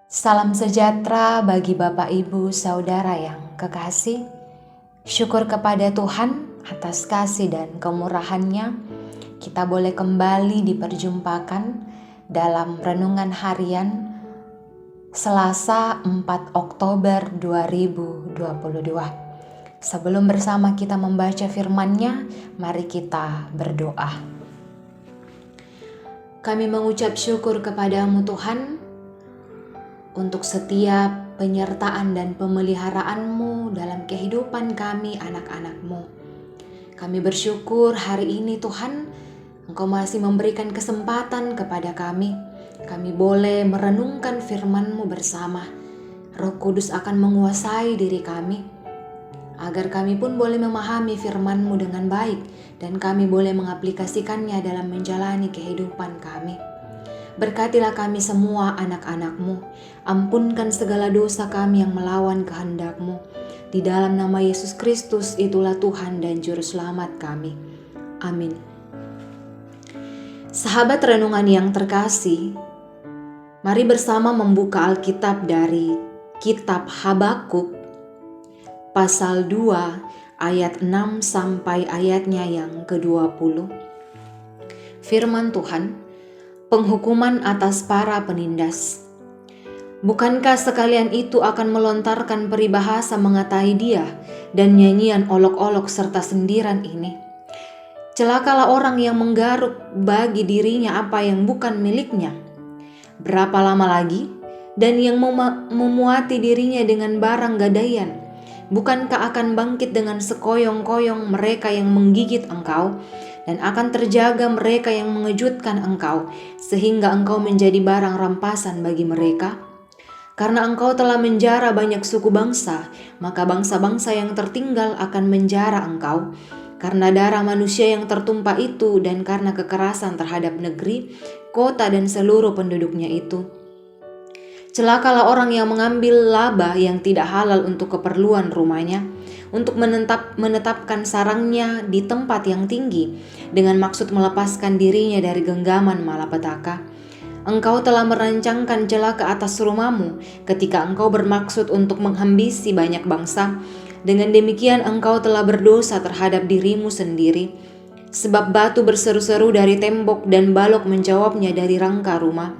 Salam sejahtera bagi Bapak, Ibu, Saudara yang kekasih. Syukur kepada Tuhan atas kasih dan kemurahan-Nya. Kita boleh kembali diperjumpakan dalam renungan harian Selasa 4 Oktober 2022. Sebelum bersama kita membaca firman-Nya, mari kita berdoa. Kami mengucap syukur kepadamu Tuhan, untuk setiap penyertaan dan pemeliharaanmu dalam kehidupan kami anak-anakmu. Kami bersyukur hari ini Tuhan, Engkau masih memberikan kesempatan kepada kami. Kami boleh merenungkan firman-Mu bersama. Roh Kudus akan menguasai diri kami, agar kami pun boleh memahami firman-Mu dengan baik, dan kami boleh mengaplikasikannya dalam menjalani kehidupan kami. Berkatilah kami semua anak-anak-Mu. Ampunkan segala dosa kami yang melawan kehendak-Mu. Di dalam nama Yesus Kristus, itulah Tuhan dan Juru Selamat kami. Amin. Sahabat renungan yang terkasih, mari bersama membuka Alkitab dari Kitab Habakuk, pasal 2, ayat 6 sampai ayatnya yang ke-20. Firman Tuhan, penghukuman atas para penindas. Bukankah sekalian itu akan melontarkan peribahasa mengatai dia dan nyanyian olok-olok serta sendiran ini? Celakalah orang yang menggaruk bagi dirinya apa yang bukan miliknya. Berapa lama lagi? Dan yang memuati dirinya dengan barang gadaian. Bukankah akan bangkit dengan sekoyong-koyong mereka yang menggigit engkau? Dan akan terjaga mereka yang mengejutkan engkau, sehingga engkau menjadi barang rampasan bagi mereka. Karena engkau telah menjara banyak suku bangsa, maka bangsa-bangsa yang tertinggal akan menjara engkau. Karena darah manusia yang tertumpah itu, dan karena kekerasan terhadap negeri, kota dan seluruh penduduknya itu. Celakalah orang yang mengambil laba yang tidak halal untuk keperluan rumahnya, untuk menetapkan sarangnya di tempat yang tinggi, dengan maksud melepaskan dirinya dari genggaman malapetaka. Engkau telah merancangkan celah ke atas rumahmu, ketika engkau bermaksud untuk menghambisi banyak bangsa. Dengan demikian engkau telah berdosa terhadap dirimu sendiri. Sebab batu berseru-seru dari tembok dan balok menjawabnya dari rangka rumah.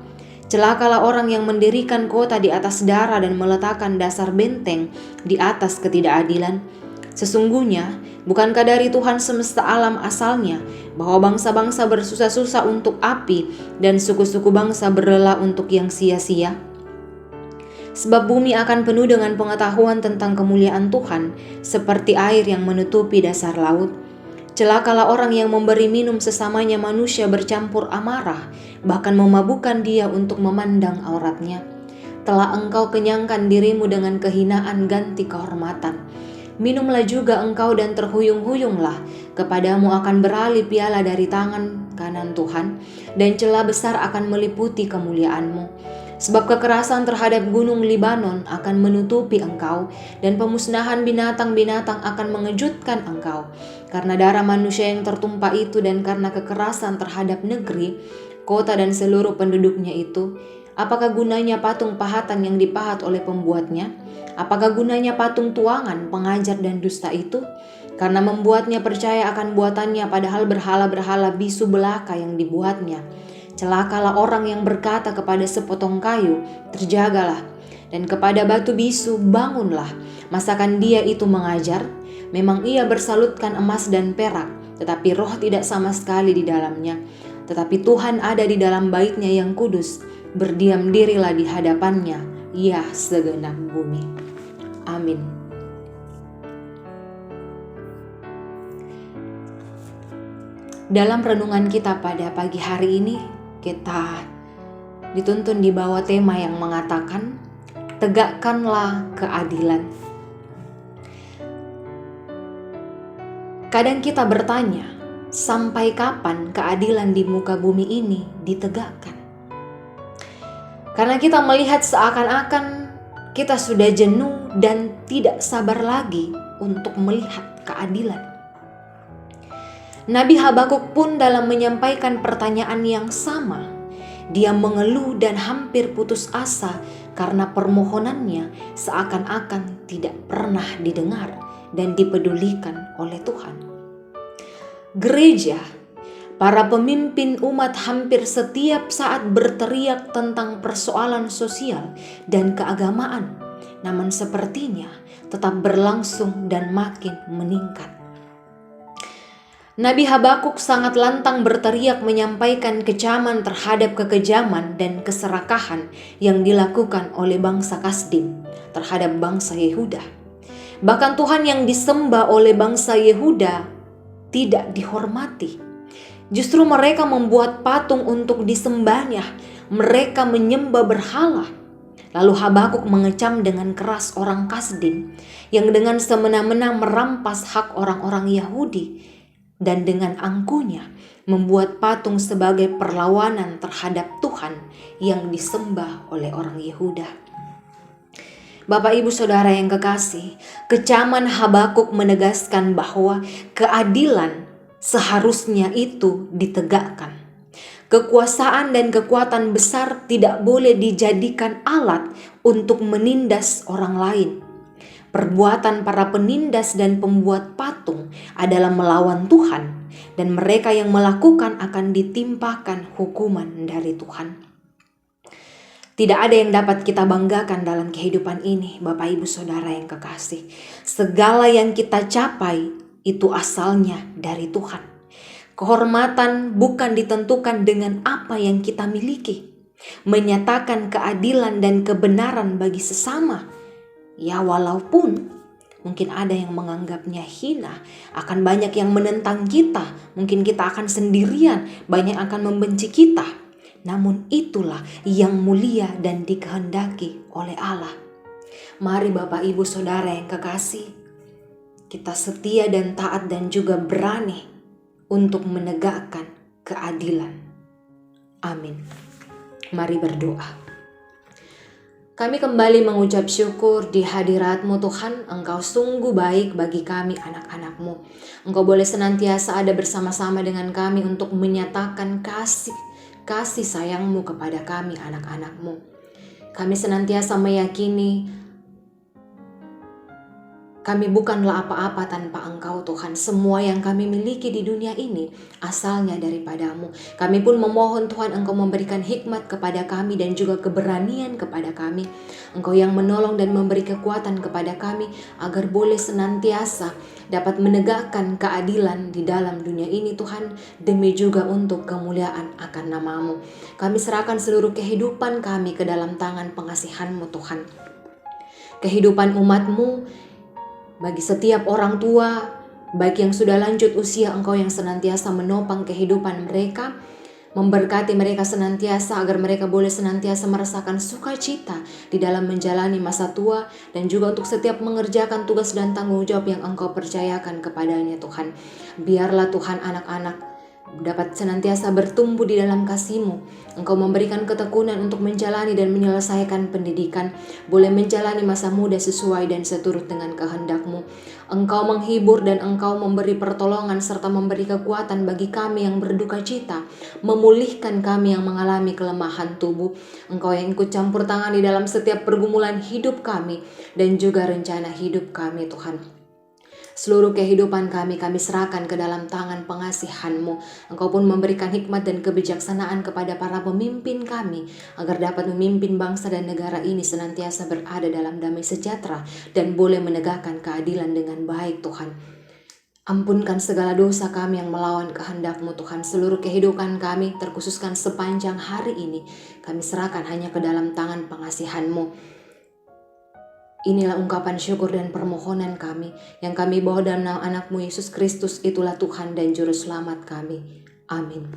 Celakalah orang yang mendirikan kota di atas darah dan meletakkan dasar benteng di atas ketidakadilan. Sesungguhnya, bukankah dari Tuhan semesta alam asalnya, bahwa bangsa-bangsa bersusah-susah untuk api dan suku-suku bangsa berlelah untuk yang sia-sia? Sebab bumi akan penuh dengan pengetahuan tentang kemuliaan Tuhan, seperti air yang menutupi dasar laut. Celakalah orang yang memberi minum sesamanya manusia bercampur amarah, bahkan memabukkan dia untuk memandang auratnya. Telah engkau kenyangkan dirimu dengan kehinaan ganti kehormatan. Minumlah juga engkau dan terhuyung-huyunglah, kepadamu akan beralih piala dari tangan kanan Tuhan, dan celah besar akan meliputi kemuliaanmu. Sebab kekerasan terhadap gunung Libanon akan menutupi engkau, dan pemusnahan binatang-binatang akan mengejutkan engkau. Karena darah manusia yang tertumpah itu dan karena kekerasan terhadap negeri, kota dan seluruh penduduknya itu, apakah gunanya patung pahatan yang dipahat oleh pembuatnya? Apakah gunanya patung tuangan, pengajar dan dusta itu? Karena membuatnya percaya akan buatannya, padahal berhala-berhala bisu belaka yang dibuatnya. Celakalah orang yang berkata kepada sepotong kayu, terjagalah, dan kepada batu bisu, bangunlah. Masakan dia itu mengajar? Memang ia bersalutkan emas dan perak, tetapi roh tidak sama sekali di dalamnya. Tetapi Tuhan ada di dalam bait-Nya yang kudus, berdiam dirilah di hadapannya, ya segenap bumi. Amin. Dalam renungan kita pada pagi hari ini, kita dituntun di bawah tema yang mengatakan, tegakkanlah keadilan. Kadang kita bertanya, sampai kapan keadilan di muka bumi ini ditegakkan? Karena kita melihat seakan-akan kita sudah jenuh dan tidak sabar lagi untuk melihat keadilan. Nabi Habakuk pun dalam menyampaikan pertanyaan yang sama, dia mengeluh dan hampir putus asa karena permohonannya seakan-akan tidak pernah didengar dan dipedulikan oleh Tuhan. Gereja, para pemimpin umat hampir setiap saat berteriak tentang persoalan sosial dan keagamaan, namun sepertinya tetap berlangsung dan makin meningkat. Nabi Habakuk sangat lantang berteriak menyampaikan kecaman terhadap kekejaman dan keserakahan yang dilakukan oleh bangsa Kasdim terhadap bangsa Yehuda. Bahkan Tuhan yang disembah oleh bangsa Yehuda tidak dihormati. Justru mereka membuat patung untuk disembahnya. Mereka menyembah berhala. Lalu Habakuk mengecam dengan keras orang Kasdim yang dengan semena-mena merampas hak orang-orang Yahudi dan dengan angkuhnya membuat patung sebagai perlawanan terhadap Tuhan yang disembah oleh orang Yehuda. Bapak Ibu Saudara yang kekasih, kecaman Habakuk menegaskan bahwa keadilan seharusnya itu ditegakkan. Kekuasaan dan kekuatan besar tidak boleh dijadikan alat untuk menindas orang lain. Perbuatan para penindas dan pembuat patung adalah melawan Tuhan, dan mereka yang melakukan akan ditimpakan hukuman dari Tuhan. Tidak ada yang dapat kita banggakan dalam kehidupan ini, Bapak Ibu Saudara yang kekasih. Segala yang kita capai itu asalnya dari Tuhan. Kehormatan bukan ditentukan dengan apa yang kita miliki. Menyatakan keadilan dan kebenaran bagi sesama, ya walaupun mungkin ada yang menganggapnya hina, akan banyak yang menentang kita, mungkin kita akan sendirian, banyak akan membenci kita. Namun itulah yang mulia dan dikehendaki oleh Allah. Mari Bapak Ibu Saudara yang kekasih, kita setia dan taat dan juga berani untuk menegakkan keadilan. Amin. Mari berdoa. Kami kembali mengucap syukur di hadirat-Mu Tuhan. Engkau sungguh baik bagi kami anak-anak-Mu. Engkau boleh senantiasa ada bersama-sama dengan kami untuk menyatakan kasih sayang-Mu kepada kami anak-anak-Mu. Kami senantiasa meyakini kami bukanlah apa-apa tanpa Engkau Tuhan. Semua yang kami miliki di dunia ini asalnya daripada-Mu. Kami pun memohon Tuhan Engkau memberikan hikmat kepada kami dan juga keberanian kepada kami. Engkau yang menolong dan memberi kekuatan kepada kami agar boleh senantiasa dapat menegakkan keadilan di dalam dunia ini Tuhan, demi juga untuk kemuliaan akan nama-Mu. Kami serahkan seluruh kehidupan kami ke dalam tangan pengasihan-Mu Tuhan. Kehidupan umat-Mu, bagi setiap orang tua, baik yang sudah lanjut usia, Engkau yang senantiasa menopang kehidupan mereka, memberkati mereka senantiasa agar mereka boleh senantiasa merasakan sukacita di dalam menjalani masa tua, dan juga untuk setiap mengerjakan tugas dan tanggung jawab yang Engkau percayakan kepadanya Tuhan. Biarlah Tuhan anak-anak dapat senantiasa bertumbuh di dalam kasih-Mu. Engkau memberikan ketekunan untuk menjalani dan menyelesaikan pendidikan, boleh menjalani masa muda sesuai dan seturut dengan kehendak-Mu. Engkau menghibur dan Engkau memberi pertolongan serta memberi kekuatan bagi kami yang berduka cita, memulihkan kami yang mengalami kelemahan tubuh. Engkau yang ikut campur tangan di dalam setiap pergumulan hidup kami dan juga rencana hidup kami Tuhan. Seluruh kehidupan kami serahkan ke dalam tangan pengasihan-Mu. Engkau pun memberikan hikmat dan kebijaksanaan kepada para pemimpin kami, agar dapat memimpin bangsa dan negara ini senantiasa berada dalam damai sejahtera dan boleh menegakkan keadilan dengan baik Tuhan. Ampunkan segala dosa kami yang melawan kehendak-Mu Tuhan. Seluruh kehidupan kami terkhususkan sepanjang hari ini, kami serahkan hanya ke dalam tangan pengasihan-Mu. Inilah ungkapan syukur dan permohonan kami yang kami bawa dalam nama anak-Mu Yesus Kristus, itulah Tuhan dan Juru Selamat kami. Amin.